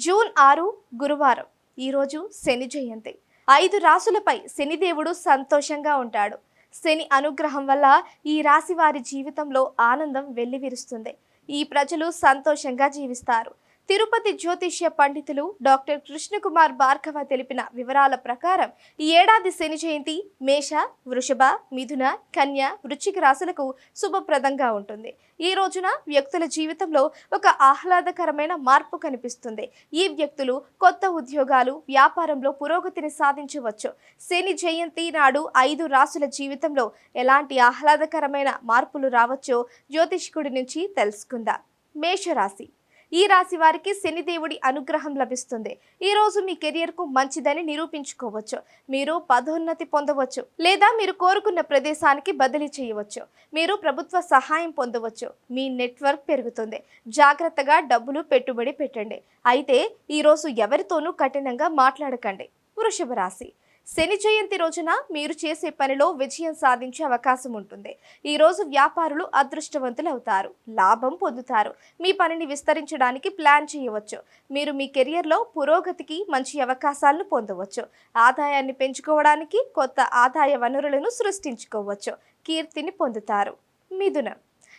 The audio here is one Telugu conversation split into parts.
జూన్ 6 గురువారం. ఈరోజు శని జయంతి. 5 రాసులపై శనిదేవుడు సంతోషంగా ఉంటాడు. శని అనుగ్రహం వల్ల ఈ రాశి వారి జీవితంలో ఆనందం వెల్లివిరుస్తుంది. ఈ ప్రజలు సంతోషంగా జీవిస్తారు. తిరుపతి జ్యోతిష్య పండితులు డాక్టర్ కృష్ణకుమార్ భార్గవ తెలిపిన వివరాల ప్రకారం ఈ ఏడాది శని జయంతి మేష, వృషభ, మిథున, కన్య, వృశ్చిక రాశులకు శుభప్రదంగా ఉంటుంది. ఈ రోజున వ్యక్తుల జీవితంలో ఒక ఆహ్లాదకరమైన మార్పు కనిపిస్తుంది. ఈ వ్యక్తులు కొత్త ఉద్యోగాలు, వ్యాపారంలో పురోగతిని సాధించవచ్చు. శని జయంతి నాడు 5 రాశుల జీవితంలో ఎలాంటి ఆహ్లాదకరమైన మార్పులు రావచ్చో జ్యోతిష్కుడి నుంచి తెలుసుకుందాం. మేషరాశి. ఈ రాశి వారికి శనిదేవుడి అనుగ్రహం లభిస్తుంది. ఈ రోజు మీ కెరియర్కు మంచిదని నిరూపించుకోవచ్చు. మీరు పదోన్నతి పొందవచ్చు లేదా మీరు కోరుకున్న ప్రదేశానికి బదిలీ చేయవచ్చు. మీరు ప్రభుత్వ సహాయం పొందవచ్చు. మీ నెట్వర్క్ పెరుగుతుంది. జాగ్రత్తగా డబ్బులు పెట్టుబడి పెట్టండి. అయితే ఈ రోజు ఎవరితోనూ కఠినంగా మాట్లాడకండి. వృషభ రాశి. శని జయంతి రోజున మీరు చేసే పనిలో విజయం సాధించే అవకాశం ఉంటుంది. ఈ రోజు వ్యాపారులు అదృష్టవంతులు అవుతారు. లాభం పొందుతారు. మీ పనిని విస్తరించడానికి ప్లాన్ చేయవచ్చు. మీరు మీ కెరియర్లో పురోగతికి మంచి అవకాశాలను పొందవచ్చు. ఆదాయాన్ని పెంచుకోవడానికి కొత్త ఆదాయ వనరులను సృష్టించుకోవచ్చు. కీర్తిని పొందుతారు. మిథునం.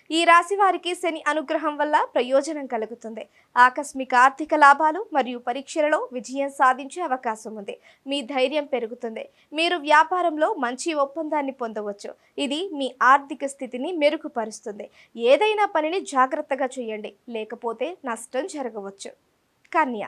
ఈ రాశి వారికి శని అనుగ్రహం వల్ల ప్రయోజనం కలుగుతుంది. ఆకస్మిక ఆర్థిక లాభాలు మరియు పరీక్షలలో విజయం సాధించే అవకాశం ఉంది. మీ ధైర్యం పెరుగుతుంది. మీరు వ్యాపారంలో మంచి ఒప్పందాన్ని పొందవచ్చు. ఇది మీ ఆర్థిక స్థితిని మెరుగుపరుస్తుంది. ఏదైనా పనిని జాగ్రత్తగా చేయండి, లేకపోతే నష్టం జరగవచ్చు. కన్య.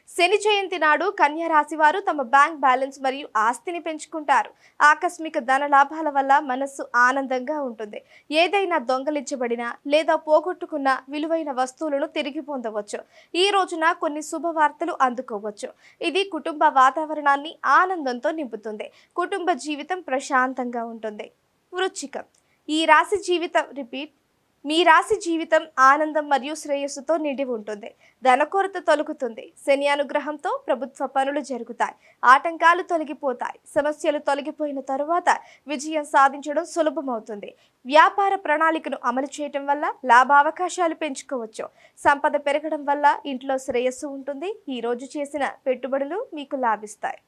శని జయంతి నాడు కన్య రాశి వారు తమ బ్యాంక్ బ్యాలెన్స్ మరియు ఆస్తిని పెంచుకుంటారు. ఆకస్మిక ధన లాభాల వల్ల మనస్సు ఆనందంగా ఉంటుంది. ఏదైనా దొంగలించబడిన లేదా పోగొట్టుకున్న విలువైన వస్తువులను తిరిగి పొందవచ్చు. ఈ రోజున కొన్ని శుభవార్తలు అందుకోవచ్చు. ఇది కుటుంబ వాతావరణాన్ని ఆనందంతో నింపుతుంది. కుటుంబ జీవితం ప్రశాంతంగా ఉంటుంది. వృశ్చికం. మీ రాశి జీవితం ఆనందం మరియు శ్రేయస్సుతో నిండి ఉంటుంది. ధనకొరత తొలగుతుంది. శని అనుగ్రహంతో ప్రభుత్వ పనులు జరుగుతాయి. ఆటంకాలు తొలగిపోతాయి. సమస్యలు తొలగిపోయిన తరువాత విజయం సాధించడం సులభమవుతుంది. వ్యాపార ప్రణాళికను అమలు చేయడం వల్ల లాభావకాశాలు పెంచుకోవచ్చు. సంపద పెరగడం వల్ల ఇంట్లో శ్రేయస్సు ఉంటుంది. ఈ రోజు చేసిన పెట్టుబడులు మీకు లాభిస్తాయి.